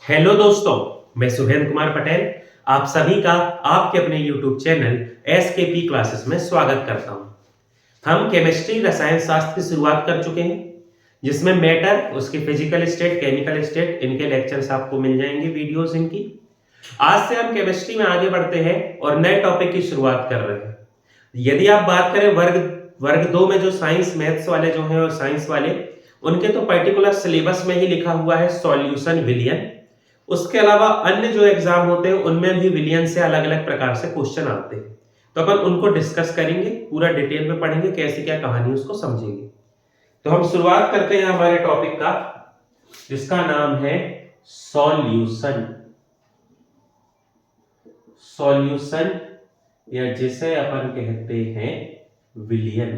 Hello दोस्तों, मैं सुहेल कुमार पटेल आप सभी का आपके अपने YouTube चैनल SKP क्लासेस में स्वागत करता हूं। हम केमिस्ट्री रसायन शास्त्र की शुरुआत कर चुके हैं, जिसमें मैटर, उसकी फिजिकल स्टेट, केमिकल स्टेट, इनके लेक्चर्स आपको मिल जाएंगे, वीडियोस इनकी। आज से हम केमिस्ट्री में आगे बढ़ते हैं और नए टॉपिक की शुरुआत कर रहे हैं। यदि आप बात करें वर्ग 2 में जो साइंस मैथ्स वाले जो हैं और साइंस वाले, उनके तो पर्टिकुलर सिलेबस में ही लिखा हुआ है सॉल्यूशन विलियन। उसके अलावा अन्य जो एग्जाम होते हैं उनमें भी विलियन से अलग अलग प्रकार से क्वेश्चन आते हैं, तो अपन उनको डिस्कस करेंगे, पूरा डिटेल में पढ़ेंगे, कैसी क्या कहानी उसको समझेंगे। तो हम शुरुआत करते हैं हमारे टॉपिक का, जिसका नाम है सॉल्यूशन। सॉल्यूशन या जिसे अपन कहते हैं विलियन।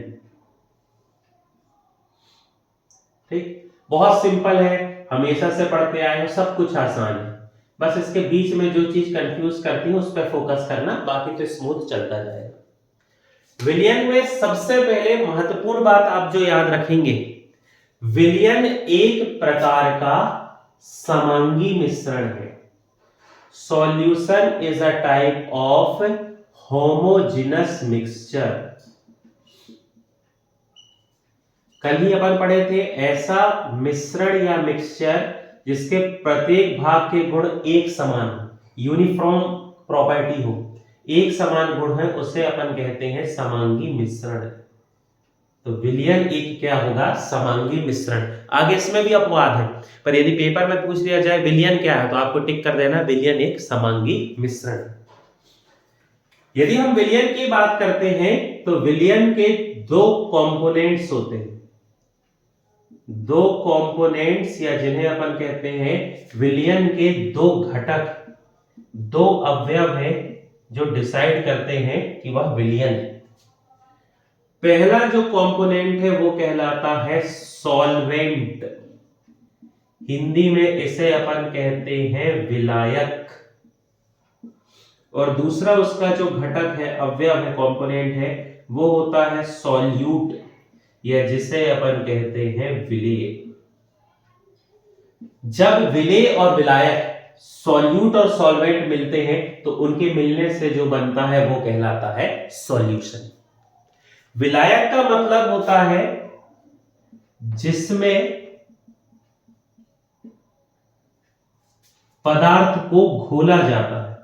ठीक, बहुत सिंपल है, हमेशा से पढ़ते आए हो, सब कुछ आसान है। बस इसके बीच में जो चीज कंफ्यूज करती है उस पर फोकस करना, बाकी तो स्मूथ चलता जाएगा। विलियन में सबसे पहले महत्वपूर्ण बात आप जो याद रखेंगे, विलियन एक प्रकार का समांगी मिश्रण है। Solution is a type of homogeneous mixture. कल ही अपन पढ़े थे ऐसा मिश्रण या मिक्सचर जिसके प्रत्येक भाग के गुण एक समान हो, यूनिफॉर्म प्रॉपर्टी हो, एक समान गुण है, उसे अपन कहते हैं समांगी मिश्रण। तो विलियन एक क्या होगा, समांगी मिश्रण। आगे इसमें भी अपवाद है, पर यदि पेपर में पूछ लिया जाए विलियन क्या है, तो आपको टिक कर देना विलियन एक समांगी मिश्रण। यदि हम विलियन की बात करते हैं तो विलियन के दो कंपोनेंट्स होते हैं, दो कंपोनेंट्स या जिन्हें अपन कहते हैं विलियन के दो घटक, दो अवयव हैं जो डिसाइड करते हैं कि वह विलियन है। पहला जो कंपोनेंट है वो कहलाता है सॉल्वेंट, हिंदी में इसे अपन कहते हैं विलायक। और दूसरा उसका जो घटक है, अवयव है, कंपोनेंट है, वो होता है सॉल्यूट या जिसे अपन कहते हैं विलेय। जब विलेय और विलायक, सॉल्यूट और सॉल्वेंट मिलते हैं तो उनके मिलने से जो बनता है वो कहलाता है सॉल्यूशन। विलायक का मतलब होता है जिसमें पदार्थ को घोला जाता है,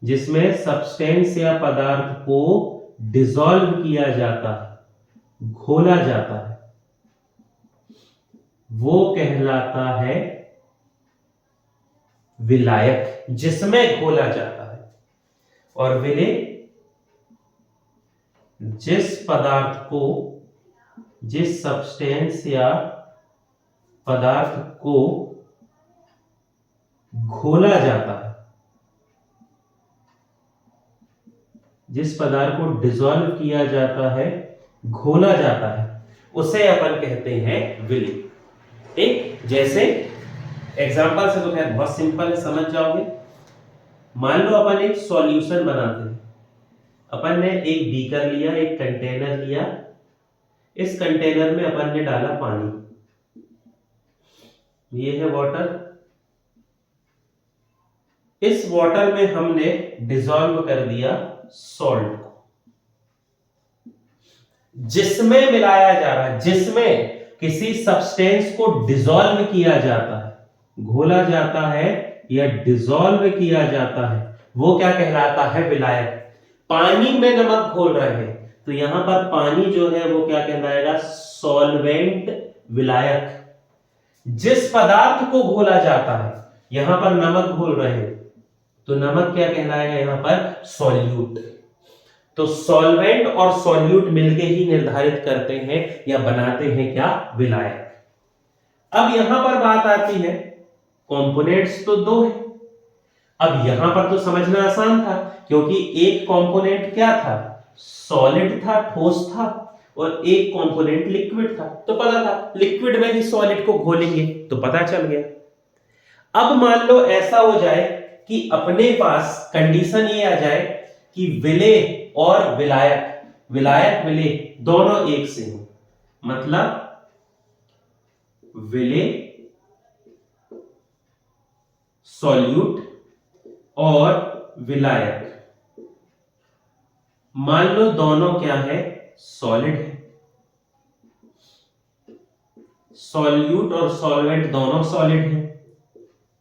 जिसमें सब्सटेंस या पदार्थ को डिसॉल्व किया जाता है, घोला जाता है, वो कहलाता है विलायक, जिसमें घोला जाता है। और विलेय जिस पदार्थ को, जिस सब्सटेंस या पदार्थ को घोला जाता है, जिस पदार्थ को डिसॉल्व किया जाता है, घोला जाता है, उसे अपन कहते हैं विलेय। ठीक, जैसे एग्जांपल से तो खैर बहुत सिंपल है, समझ जाओगे। मान लो अपन एक सॉल्यूशन बनाते हैं, अपन ने एक बीकर लिया, एक कंटेनर लिया, इस कंटेनर में अपन ने डाला पानी, ये है वाटर। इस वाटर में हमने डिसॉल्व कर दिया सॉल्ट को, जिसमें मिलाया जा रहा है, जिसमें किसी सब्सटेंस को डिसॉल्व किया जाता है, घोला जाता है या डिसॉल्व किया जाता है, वो क्या कहलाता है, विलायक। पानी में नमक घोल रहे हैं तो यहां पर पानी जो है वो क्या कहलाएगा, सॉल्वेंट, विलायक। जिस पदार्थ को घोला जाता है, यहां पर नमक घोल रहे हैं तो नमक क्या कहलाएगा, यहां पर सॉल्यूट। तो सॉल्वेंट और सॉल्यूट मिलके ही निर्धारित करते हैं या बनाते हैं क्या, विलायक। अब यहां पर बात आती है, कंपोनेंट्स तो दो है। अब यहां पर तो समझना आसान था, क्योंकि एक कंपोनेंट क्या था, सॉलिड था, ठोस था, और एक कंपोनेंट लिक्विड था। तो पता था लिक्विड में ही सॉलिड को घोलेंगे, तो पता चल गया। अब मान लो ऐसा हो जाए कि अपने पास कंडीशन ये आ जाए कि विलेय और विलायक, विलायक विलेय दोनों एक से हो, मतलब विलेय सॉल्यूट और विलायक। मान लो दोनों क्या है, सॉलिड है, सॉल्यूट और सॉल्वेंट दोनों सॉलिड है,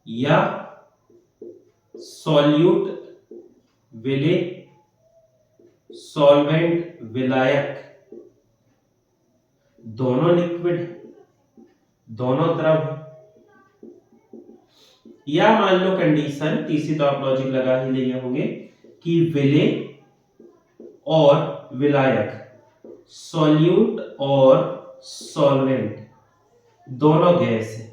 या सॉल्यूट विले, सॉल्वेंट विलायक दोनों लिक्विड, दोनों द्रव है। या मान लो कंडीशन तीसरी, तो आप लॉजिक लगा ही लिए होंगे कि विले और विलायक, सॉल्यूट और सॉल्वेंट दोनों गैस है।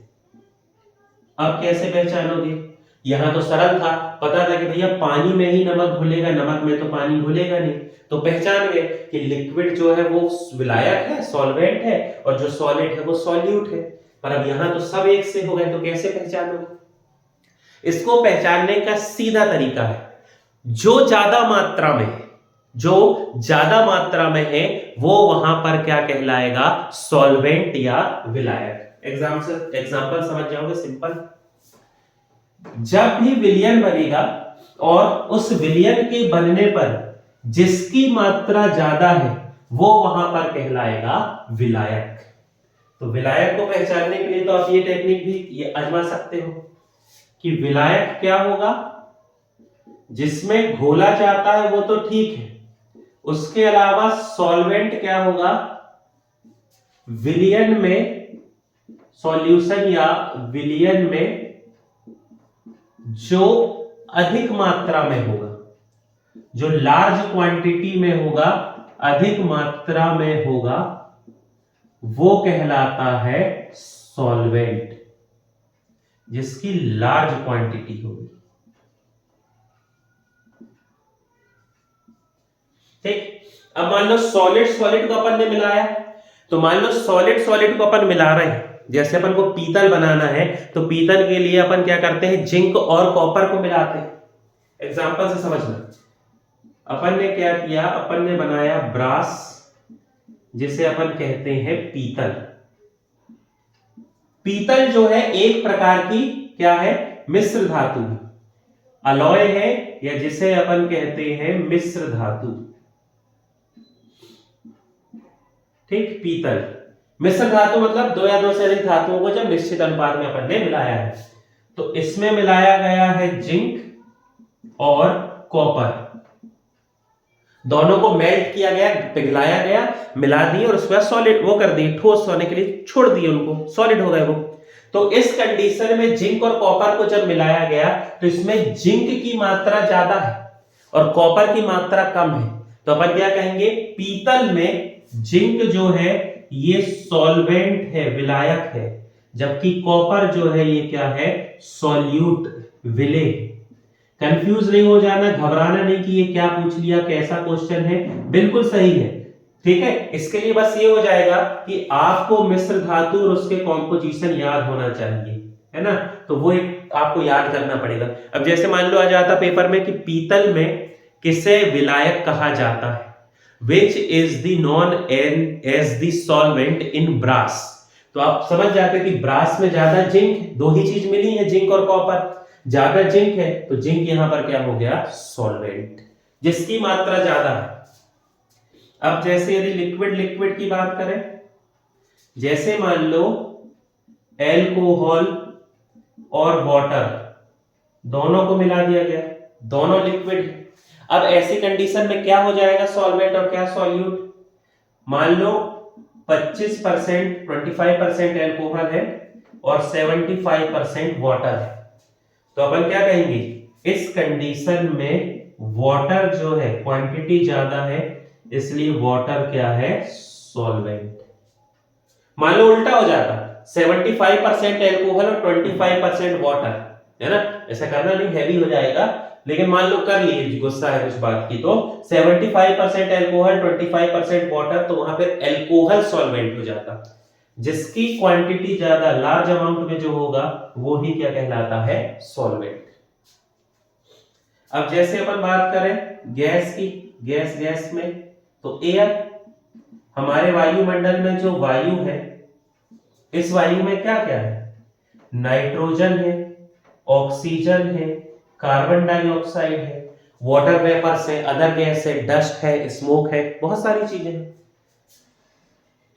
अब कैसे पहचानोगे? यहां तो सरल था, पता था कि भैया पानी में ही नमक घुलेगा, नमक में तो पानी घुलेगा नहीं, तो पहचान गए कि लिक्विड जो है वो विलायक है, सॉल्वेंट है, और जो सॉलिड है वो सॉल्यूट है। पर अब यहां तो सब एक से हो गए, तो कैसे पहचानोगे? इसको पहचानने का सीधा तरीका है, जो ज्यादा मात्रा में है, जो ज्यादा मात्रा में है वो वहां पर क्या कहलाएगा, सॉल्वेंट या विलायक। एग्जाम्पल समझ जाओगे, सिंपल। जब भी विलयन बनेगा और उस विलयन के बनने पर जिसकी मात्रा ज्यादा है वो वहां पर कहलाएगा विलायक। तो विलायक को पहचानने के लिए तो आप ये टेक्निक भी ये आजमा सकते हो कि विलायक क्या होगा, जिसमें घोला जाता है वो तो ठीक है, उसके अलावा सॉल्वेंट क्या होगा, विलयन में, सॉल्यूशन या विलयन में जो अधिक मात्रा में होगा, जो लार्ज क्वांटिटी में होगा, अधिक मात्रा में होगा, वो कहलाता है सॉल्वेंट, जिसकी लार्ज क्वांटिटी होगी। ठीक। अब मान लो सॉलिड सॉलिड को अपन ने मिलाया, तो मान लो सॉलिड सॉलिड को अपन मिला रहे हैं, जैसे अपन को पीतल बनाना है तो पीतल के लिए अपन क्या करते हैं, जिंक और कॉपर को मिलाते हैं। एग्जांपल से समझना, अपन ने क्या किया, अपन ने बनाया ब्रास, जिसे अपन कहते हैं पीतल। पीतल जो है एक प्रकार की क्या है, मिश्र धातु है, अलॉय है, या जिसे अपन कहते हैं मिश्र धातु। ठीक, पीतल मिश्र धातु मतलब दो या दो से अधिक धातुओं को जब निश्चित अनुपात में अपन ने मिलाया है। तो इसमें मिलाया गया है जिंक और कॉपर, दोनों को मेल्ट किया गया, पिघलाया गया, मिला दिए और उसके बाद सॉलिड वो कर दिए, ठोस होने के लिए छोड़ दिए उनको, सॉलिड हो गए वो। तो इस कंडीशन में जिंक और कॉपर को जब मिलाया गया तो इसमें जिंक की मात्रा ज्यादा है और कॉपर की मात्रा कम है, तो अपन क्या कहेंगे, पीतल में जिंक जो है ये सॉल्वेंट है, विलायक है, जबकि कॉपर जो है ये क्या है, सॉल्यूट, विले। कंफ्यूज नहीं हो जाना, घबराना नहीं कि ये क्या पूछ लिया, कैसा क्वेश्चन है, बिल्कुल सही है। ठीक है, इसके लिए बस ये हो जाएगा कि आपको मिश्र धातु और उसके कॉम्पोजिशन याद होना चाहिए, है ना, तो वो एक आपको याद करना पड़ेगा। अब जैसे मान लो आ जाता पेपर में कि पीतल में किसे विलायक कहा जाता है, which is the known as the solvent in brass, तो आप समझ जाते कि ब्रास में ज्यादा जिंक, दो ही चीज मिली है, जिंक और कॉपर, ज्यादा जिंक है तो जिंक यहां पर क्या हो गया, सॉल्वेंट, जिसकी मात्रा ज्यादा है। अब जैसे यदि लिक्विड लिक्विड की बात करें, जैसे मान लो एल्कोहल और वाटर दोनों को मिला दिया गया, दोनों लिक्विड है। अब ऐसी कंडीशन में क्या हो जाएगा, सॉल्वेंट और क्या सॉल्यूट। मान लो 25% 25% एल्कोहल है और 75% वाटर है, तो अपन क्या कहेंगे, इस कंडीशन में वाटर जो है क्वांटिटी ज्यादा है, इसलिए वाटर क्या है, सॉल्वेंट। मान लो उल्टा हो जाता, 75% एल्कोहल और 25% वाटर, है ना, ऐसा करना नहीं, हैवी हो जाएगा, लेकिन मान लो कर लिए, गुस्सा है कुछ बात की, तो 75% एल्कोहल 25% वाटर, तो वहां पे एल्कोहल सॉल्वेंट हो जाता, जिसकी क्वांटिटी ज्यादा, लार्ज अमाउंट में जो होगा वो ही क्या कहलाता है, सॉल्वेंट। अब जैसे अपन बात करें गैस की, गैस गैस में तो एयर, हमारे वायुमंडल में जो वायु है, इस वायु में क्या क्या है, नाइट्रोजन है, ऑक्सीजन है, कार्बन डाइऑक्साइड है, वाटर वेपर्स है, अदर गैस है, डस्ट है, स्मोक है, बहुत सारी चीजें हैं।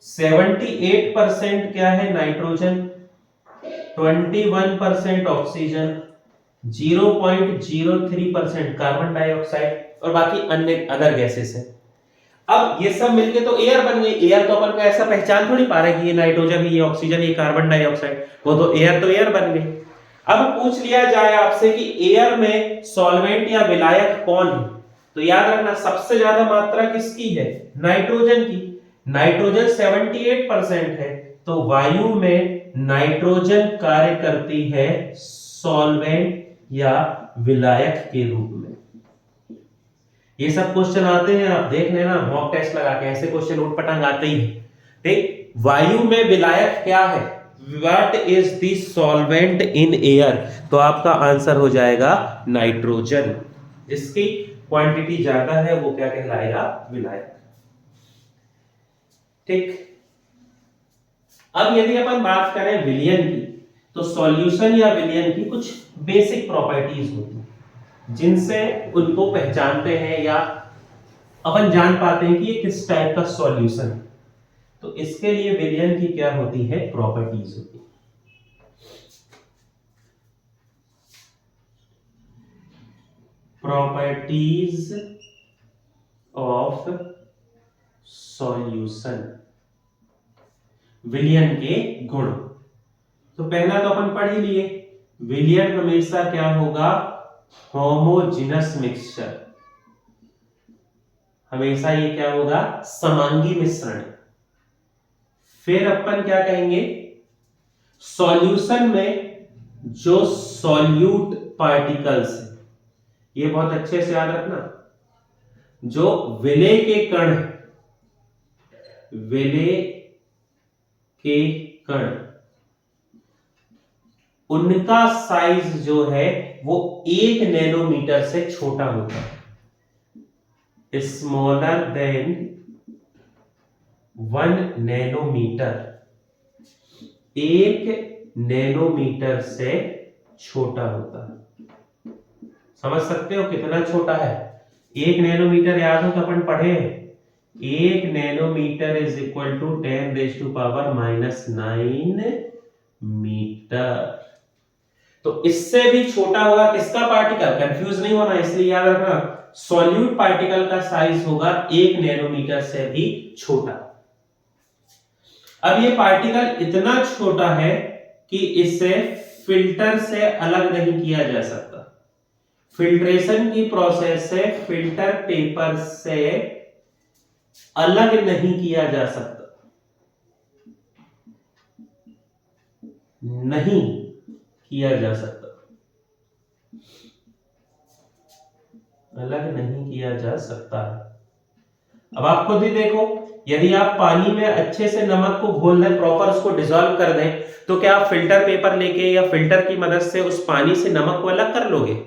78% क्या है? नाइट्रोजन, 21% ऑक्सीजन, 0.03% कार्बन डाइऑक्साइड और बाकी अन्य अदर गैसेस है। अब ये सब मिलके तो एयर बन गई। एयर तो अपन को ऐसा पहचान थोड़ी पा रहे कि ये नाइट्रोजन है, ये ऑक्सीजन, ये कार्बन डाइऑक्साइड, वो तो एयर बन गई। अब पूछ लिया जाए आपसे कि एयर में सॉल्वेंट या विलायक कौन है, तो याद रखना सबसे ज्यादा मात्रा किसकी है? नाइट्रोजन की। नाइट्रोजन 78% है, तो वायु में नाइट्रोजन कार्य करती है सॉल्वेंट या विलायक के रूप में। ये सब क्वेश्चन आते हैं, आप देख लेना मॉक टेस्ट लगा के, ऐसे क्वेश्चन उठपटांग आते ही। ठीक, वायु में विलायक क्या है? What is the solvent in air? तो आपका आंसर हो जाएगा नाइट्रोजन। जिसकी क्वांटिटी ज्यादा है वो क्या कहलाएगा? विलायक। ठीक, अब यदि अपन बात करें विलयन की, तो सॉल्यूशन या विलयन की कुछ बेसिक प्रॉपर्टीज होती हैं जिनसे उनको पहचानते हैं या अपन जान पाते हैं कि ये किस टाइप का सॉल्यूशन है। तो इसके लिए विलयन की क्या होती है? प्रॉपर्टीज होती है। प्रॉपर्टीज ऑफ सॉल्यूशन, विलयन के गुण। तो पहला तो अपन पढ़ ही लिए, विलयन हमेशा क्या होगा? होमोजेनस मिक्सचर, हमेशा ये क्या होगा? समांगी मिश्रण। फिर अपन क्या कहेंगे? सॉल्यूशन में जो सॉल्यूट पार्टिकल्स है, ये बहुत अच्छे से याद रखना, जो विलेय के कण, विलेय के कण, उनका साइज जो है वो 1 नैनोमीटर से छोटा होता है, स्मॉलर देन 1 नैनोमीटर, 1 नैनोमीटर से छोटा होता है। समझ सकते हो कितना छोटा है? 1 नैनोमीटर याद हो तो अपन पढ़े, 1 nanometre is equal to 10⁻⁻⁹ metre. तो इससे भी छोटा होगा किसका पार्टिकल? कंफ्यूज नहीं होना, इसलिए याद रखना सॉल्यूट पार्टिकल का साइज होगा 1 नैनोमीटर से भी छोटा। अब ये पार्टिकल इतना छोटा है कि इसे फिल्टर से अलग नहीं किया जा सकता। फिल्ट्रेशन की प्रोसेस से फिल्टर पेपर से अलग नहीं किया जा सकता, नहीं किया जा सकता, अलग नहीं किया जा सकता। अब आप खुद ही देखो, यदि आप पानी में अच्छे से नमक को घोल दें, प्रॉपर उसको डिसॉल्व कर दें, तो क्या आप फिल्टर पेपर लेके या फिल्टर की मदद से उस पानी से नमक को अलग कर लोगे?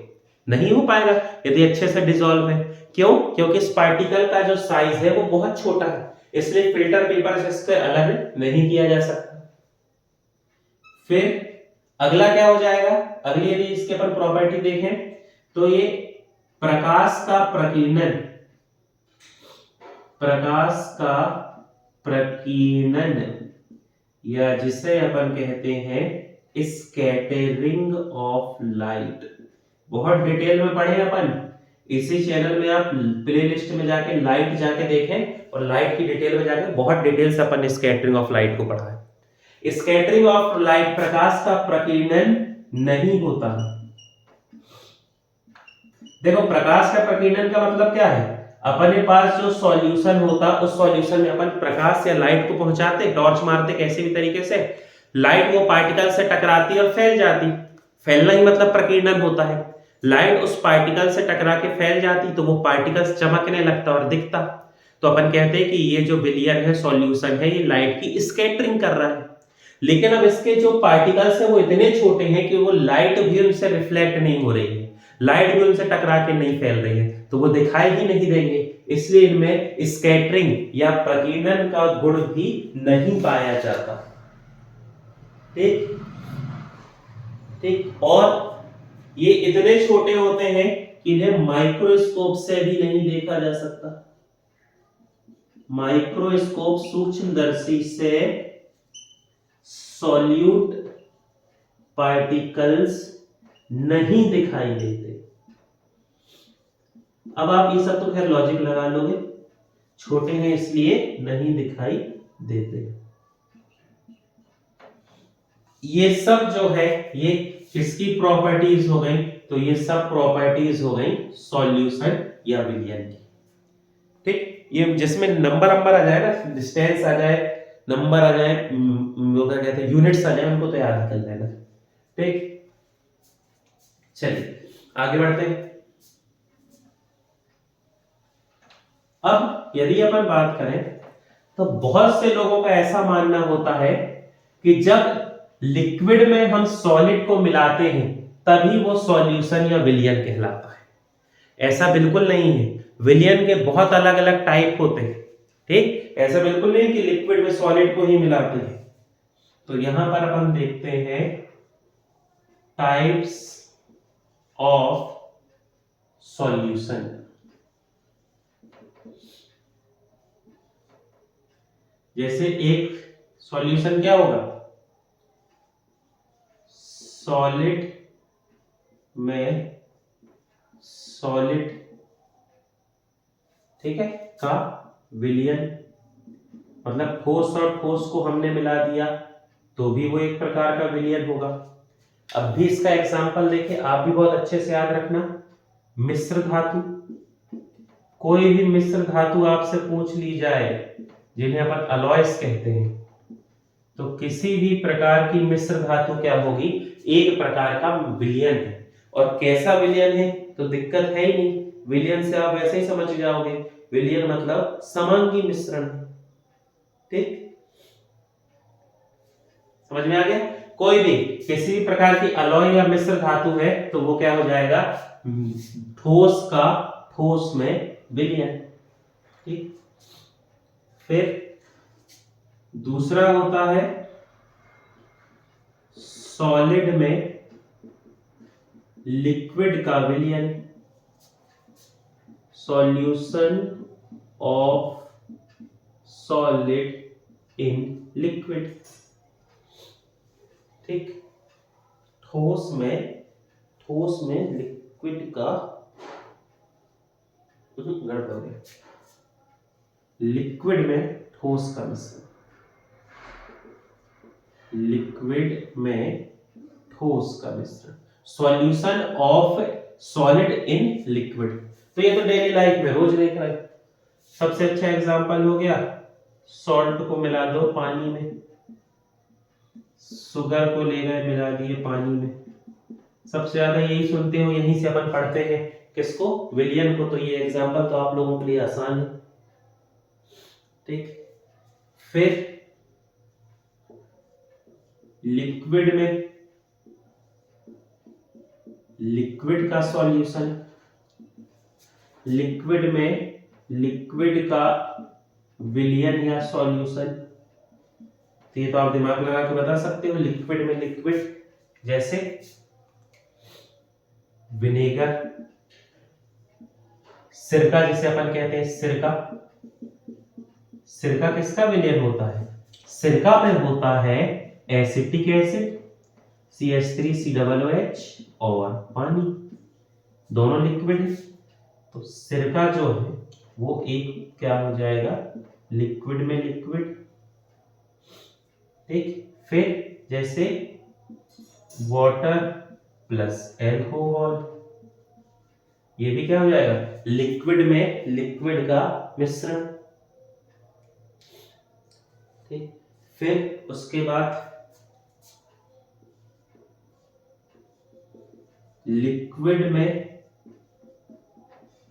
नहीं हो पाएगा यदि अच्छे से डिसॉल्व है। क्यों? क्योंकि इस पार्टिकल का जो साइज है वो बहुत छोटा है, इसलिए फिल्टर पेपर से इससे अलग नहीं किया जा सकता। फिर अगला क्या हो जाएगा? अगली यदि इसके पर प्रॉपर्टी देखें तो ये प्रकाश का प्रकीर्णन, प्रकाश का प्रकीर्णन या जिसे अपन कहते हैं स्कैटरिंग ऑफ लाइट, बहुत डिटेल में पढ़े अपन। इसी चैनल में आप प्लेलिस्ट में जाके लाइट जाके देखें और लाइट की डिटेल में जाके बहुत डिटेल से अपन स्कैटरिंग ऑफ लाइट को पढ़ा है। स्कैटरिंग ऑफ लाइट, प्रकाश का प्रकीर्णन नहीं होता। देखो प्रकाश का प्रकीर्णन का मतलब क्या है? अपने पास जो सॉल्यूशन होता, उस सॉल्यूशन में अपन प्रकाश या लाइट को पहुंचाते, टॉर्च मारते, कैसे भी तरीके से लाइट वो पार्टिकल से टकराती और फैल जाती। फैलना ही मतलब प्रकीर्णन होता है। लाइट उस पार्टिकल से टकरा के फैल जाती तो वो पार्टिकल चमकने लगता और दिखता। तो अपन कहते हैं कि ये जो विलयन है, सॉल्यूशन है, ये लाइट की स्कैटरिंग कर रहा है। लेकिन अब इसके जो पार्टिकल्स हैं वो इतने छोटे हैं कि वो लाइट भी उनसे रिफ्लेक्ट नहीं हो रही है, लाइट भी उनसे टकरा के नहीं फैल रही है, तो वो दिखाई ही नहीं देंगे। इसलिए इनमें स्कैटरिंग या प्रकीर्णन का गुण भी नहीं पाया जाता। ठीक ठीक। और ये इतने छोटे होते हैं कि इन्हें माइक्रोस्कोप से भी नहीं देखा जा सकता। माइक्रोस्कोप सूक्ष्मदर्शी से सॉल्यूट पार्टिकल्स नहीं दिखाई देते। अब आप ये सब तो खैर लॉजिक लगा लोगे, छोटे हैं इसलिए नहीं दिखाई देते। ये सब जो है ये किसकी प्रॉपर्टीज हो गई? तो ये सब प्रॉपर्टीज हो गई सॉल्यूशन या विलयन की। ठीक, ये जिसमें नंबर आ जाए ना, डिस्टेंस आ जाए, नंबर आ जाए, वो क्या कहते हैं, यूनिट्स आ जाए, उनको तो याद कर लेना। ठीक, चलिए आगे बढ़ते हैं। अब यदि अपन बात करें तो बहुत से लोगों का ऐसा मानना होता है कि जब लिक्विड में हम सॉलिड को मिलाते हैं तभी वो सॉल्यूशन या विलयन कहलाता है। ऐसा बिल्कुल नहीं है। विलयन के बहुत अलग अलग टाइप होते हैं। ठीक, ऐसा बिल्कुल नहीं कि लिक्विड में सॉलिड को ही मिलाते हैं। तो यहां पर अपन देखते हैं टाइप्स ऑफ सॉल्यूशन। जैसे एक सॉल्यूशन क्या होगा, सॉलिड में सॉलिड, ठीक है, का विलयन, मतलब ठोस और ठोस को हमने मिला दिया तो भी वो एक प्रकार का विलयन होगा। अब भी इसका एग्जांपल देखें, आप भी बहुत अच्छे से याद रखना। मिश्र धातु, कोई भी मिश्र धातु आपसे पूछ ली जाए जिन्हें अपन अलॉयस कहते हैं, तो किसी भी प्रकार की मिश्र धातु क्या होगी, एक प्रकार का विलयन है। और कैसा विलयन है तो दिक्कत है ही नहीं, विलयन से आप वैसे ही समझ जाओगे, विलयन मतलब समांगी मिश्रण। ठीक, समझ में आ गया। कोई भी किसी भी प्रकार की अलॉय या मिश्र धातु है तो वो क्या हो जाएगा, ठोस का ठोस में विलयन। ठीक, फिर दूसरा होता है सॉलिड में लिक्विड का विलयन, solution of solid in liquid. ठीक, ठोस में लिक्विड का, गड़बड़ हो गया, लिक्विड में ठोस का मिश्रण, लिक्विड में ठोस का मिश्रण, solution of solid in liquid. तो ये तो डेली लाइफ में रोज देख रहे हैं। सबसे अच्छा एग्जांपल हो गया, सॉल्ट को मिला दो पानी में, शुगर को ले गए मिला दिए पानी में। सबसे ज्यादा यही सुनते हो, यहीं से अपन पढ़ते हैं किसको, विलयन को। तो ये एग्जांपल तो आप लोगों के लिए आसान है। ठीक, फिर लिक्विड में लिक्विड का सॉल्यूशन, लिक्विड में लिक्विड का विलयन या सॉल्यूशन। तो ये तो आप दिमाग लगा के बता सकते हो, लिक्विड में लिक्विड, जैसे विनेगर, सिरका जिसे अपन कहते हैं सिरका। सिरका किसका विलयन होता है, सिरका में होता है एसिटिक एसिड CH3COOH और पानी, दोनों लिक्विड है। तो सिरका जो है वो एक क्या हो जाएगा, लिक्विड में लिक्विड। ठीक, फिर जैसे वाटर प्लस एल्कोहल, ये भी क्या हो जाएगा, लिक्विड में लिक्विड का मिश्रण। ठीक, फिर उसके बाद लिक्विड में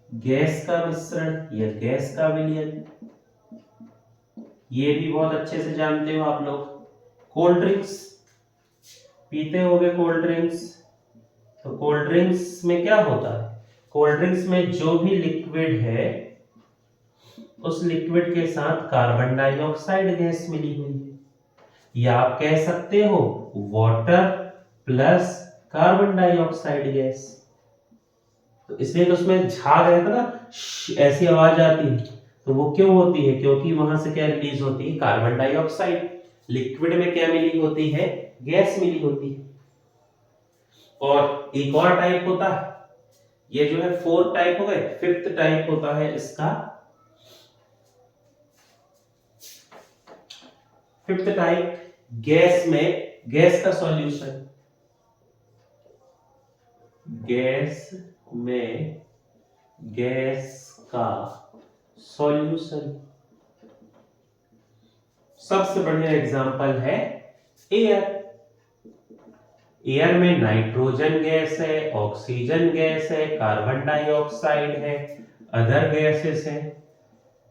गैस का मिश्रण या गैस का विलयन, ये भी बहुत अच्छे से जानते हो आप लोग। कोल्ड ड्रिंक्स पीते होगे, कोल्ड ड्रिंक्स, तो कोल्ड ड्रिंक्स में क्या होता है, कोल्ड ड्रिंक्स में जो भी लिक्विड है उस लिक्विड के साथ कार्बन डाइऑक्साइड गैस मिली हुई है, या आप कह सकते हो water plus carbon dioxide gas. तो इसलिए तो उसमें झाग रहता ना, ऐसी आवाज आती है, तो वो क्यों होती है? क्योंकि वहां से क्या रिलीज होती है? Carbon dioxide. लिक्विड में क्या मिली होती है? गैस मिली होती है। और एक और टाइप होता है, ये जो है 4 टाइप हो गए, 5th टाइप होता है इसका, 5th टाइप गैस में, गैस का सॉल्यूशन, गैस में गैस का सॉल्यूशन। सबसे बढ़िया एग्जांपल है एयर। एयर में नाइट्रोजन गैस है, ऑक्सीजन गैस है, कार्बन डाइऑक्साइड है, अदर गैसेस हैं।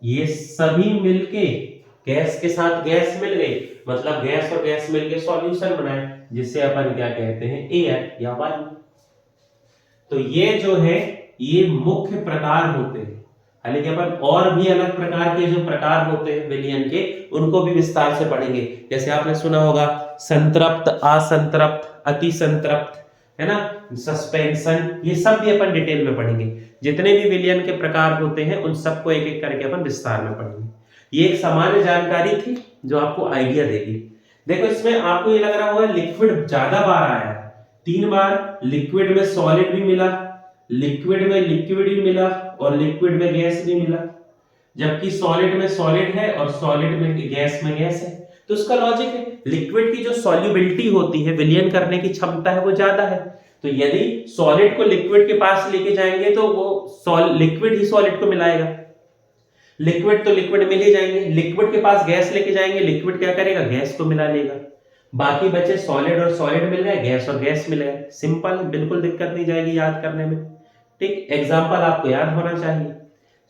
ये सभी मिलके गैस के साथ गैस मिल गई, मतलब गैस और गैस मिलके सॉल्यूशन बनाए, जिसे अपन क्या कहते हैं? एयर या वायु। तो ये जो है ये मुख्य प्रकार होते हैं। हालांकि अपन और भी अलग प्रकार के जो प्रकार होते हैं विलयन के, उनको भी विस्तार से पढ़ेंगे। जैसे आपने सुना होगा संतृप्त, असंतृप्त, अति संतृप्त, है ना, सस्पेंशन, ये सब भी अपन डिटेल में पढ़ेंगे। जितने भी विलयन के प्रकार होते हैं उन सबको एक एक करके अपन विस्तार में पढ़ेंगे। ये एक सामान्य जानकारी थी जो आपको आइडिया देगी। देखो इसमें आपको ये लग रहा होगा लिक्विड ज्यादा बार आया है, 3 बार लिक्विड में सॉलिड भी मिला, लिक्विड में लिक्विड भी मिला और लिक्विड में गैस भी मिला, जबकि सॉलिड में सॉलिड है और सॉलिड में गैस है। तो उसका लॉजिक है लिक्विड की जो सॉल्युबिलिटी होती है, विलयन करने की क्षमता है, वो ज्यादा है। तो यदि सॉलिड को लिक्विड के पास लेके जाएंगे तो वो लिक्विड ही सॉलिड को मिलाएगा, लिक्विड तो लिक्विड मिल ही जाएंगे। लिक्विड के पास गैस लेके जाएंगे, लिक्विड क्या करेगा? गैस को मिला लेगा। बाकी बचे सॉलिड और सॉलिड मिल गए, गैस और गैस मिल गए। सिंपल, बिल्कुल दिक्कत नहीं जाएगी याद करने में। ठीक, एग्जाम्पल आपको याद होना चाहिए।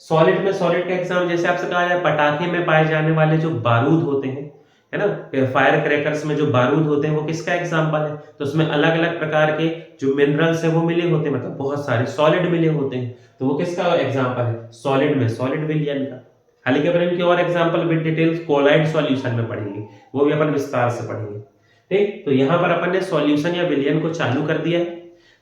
सॉलिड में सॉलिड का एग्जाम जैसे आपसे कहा जाए, पटाखे में पाए जाने वाले जो बारूद होते हैं, है ना, फायर क्रैकर्स में जो बारूद होते हैं, वो किसका एग्जाम्पल है? तो उसमें अलग अलग प्रकार के जो मिनरल्स है वो मिले होते हैं, मतलब बहुत सारे सॉलिड मिले होते हैं, तो वो किसका एग्जाम्पल है? सॉलिड में सॉलिड विलयन का। हालांकि अपन इनके और example with details colloid solution में पढ़ेंगे, वो भी अपन विस्तार से पढ़ेंगे। ठीक, तो यहाँ पर अपन ने सॉल्यूशन या विलयन को चालू कर दिया है।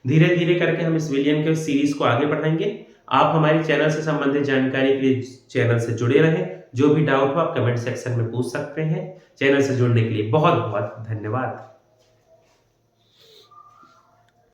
धीरे धीरे करके हम इस विलयन के सीरीज को आगे बढ़ाएंगे। आप हमारे चैनल से संबंधित जानकारी के लिए चैनल से जुड़े रहें। जो भी डाउट हो आप कमेंट सेक्शन में पूछ सकते हैं। चैनल से जुड़ने के लिए बहुत बहुत धन्यवाद।